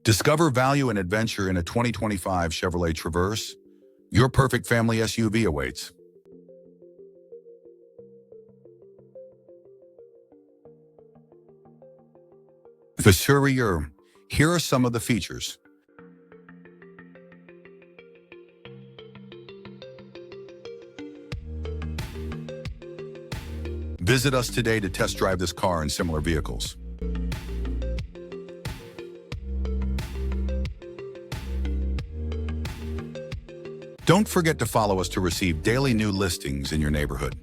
Discover value and adventure in a 2025 Chevrolet Traverse. Your perfect family SUV awaits. Fusurier. Here are some of the features. Visit us today to test drive this car and similar vehicles. Don't forget to follow us to receive daily new listings in your neighborhood.